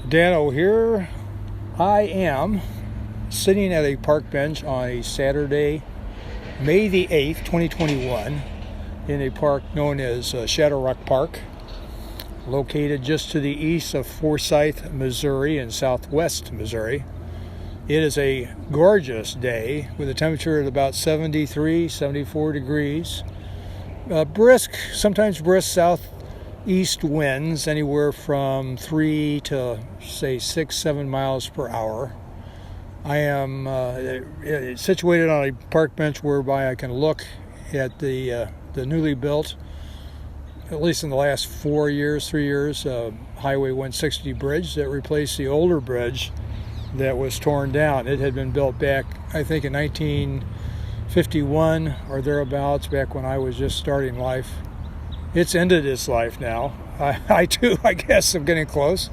Dano here. I am sitting at a park bench on a Saturday, May the 8th, 2021, in a park known as Shadowrock Park, located just to the east of Forsyth, Missouri, in southwest Missouri. It is a gorgeous day with a temperature at about 73, 74 degrees. Brisk, sometimes brisk southeast winds, anywhere from 3 to, say, 6, 7 miles per hour. I am situated on a park bench whereby I can look at the newly built, at least in the last 3 years, Highway 160 bridge that replaced the older bridge that was torn down. It had been built back, I think, in 1951 or thereabouts, back when I was just starting life. It's ended its life now. I too, I guess, am getting close.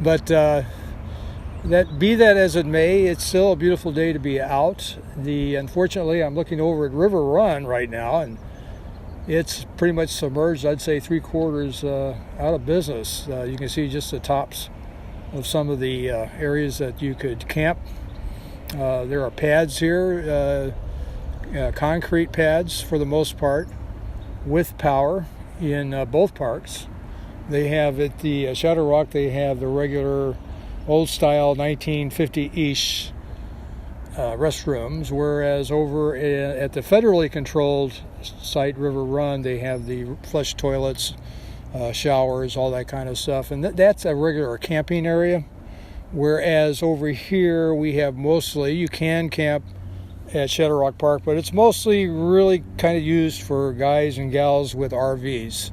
But be that as it may, it's still a beautiful day to be out. Unfortunately, I'm looking over at River Run right now, and it's pretty much submerged, I'd say 3/4 out of business. You can see just the tops of some of the areas that you could camp. There are pads here, concrete pads for the most part, with power in both parks. They have at the Shadowrock, they have the regular old-style 1950-ish restrooms, whereas over at the federally controlled site, River Run, they have the flush toilets, showers, all that kind of stuff, and that's a regular camping area. Whereas over here we have mostly, you can camp at Shadowrock Park, but it's mostly really kind of used for guys and gals with RVs,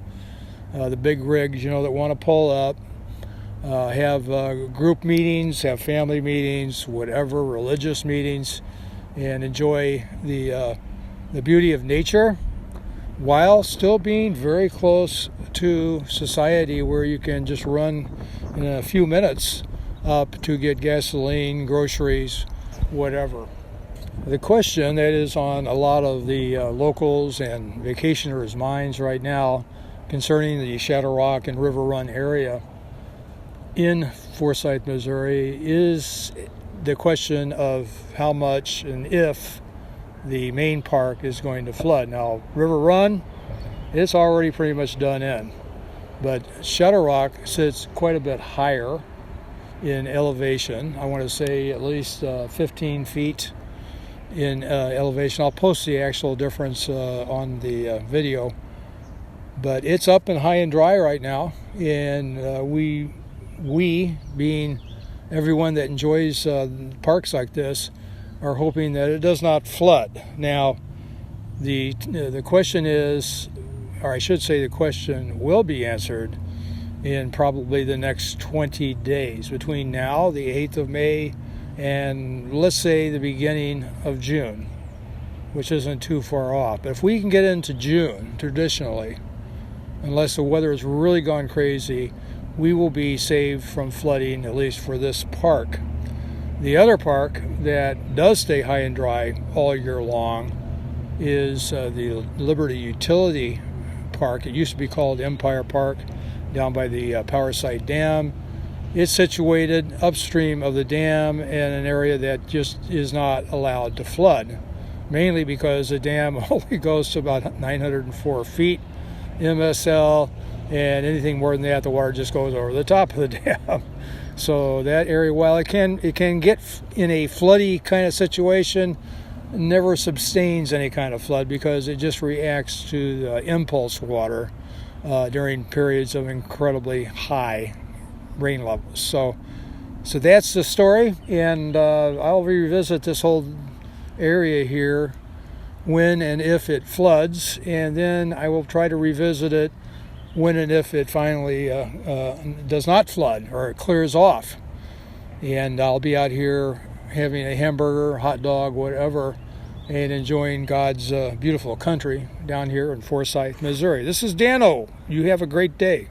the big rigs, that want to pull up, have group meetings, have family meetings, whatever, religious meetings, and enjoy the beauty of nature, while still being very close to society, where you can just run in a few minutes up to get gasoline, groceries, whatever. The question that is on a lot of the locals and vacationers' minds right now concerning the Shadowrock and River Run area in Forsyth, Missouri, is the question of how much and if the main park is going to flood. Now, River Run, it's already pretty much done in, but Shadowrock sits quite a bit higher in elevation. I want to say at least 15 feet in elevation. I'll post the actual difference on the video, but it's up and high and dry right now, and we being everyone that enjoys parks like this are hoping that it does not flood. Now, the question is, or I should say the question will be answered in probably the next 20 days, between now, the 8th of May, and let's say the beginning of June, which isn't too far off. But if we can get into June, traditionally, unless the weather has really gone crazy, we will be saved from flooding, at least for this park. The other park that does stay high and dry all year long is the Liberty Utility Park. It used to be called Empire Park, down by the Powerside Dam. It's situated upstream of the dam in an area that just is not allowed to flood, mainly because the dam only goes to about 904 feet MSL, and anything more than that, the water just goes over the top of the dam. So that area, while it can get in a floody kind of situation, never sustains any kind of flood, because it just reacts to the impulse water during periods of incredibly high rain levels. So that's the story, and I'll revisit this whole area here when and if it floods, and then I will try to revisit it when and if it finally does not flood or it clears off. And I'll be out here having a hamburger, hot dog, whatever, and enjoying God's beautiful country down here in Forsyth, Missouri. This is Dano. You have a great day.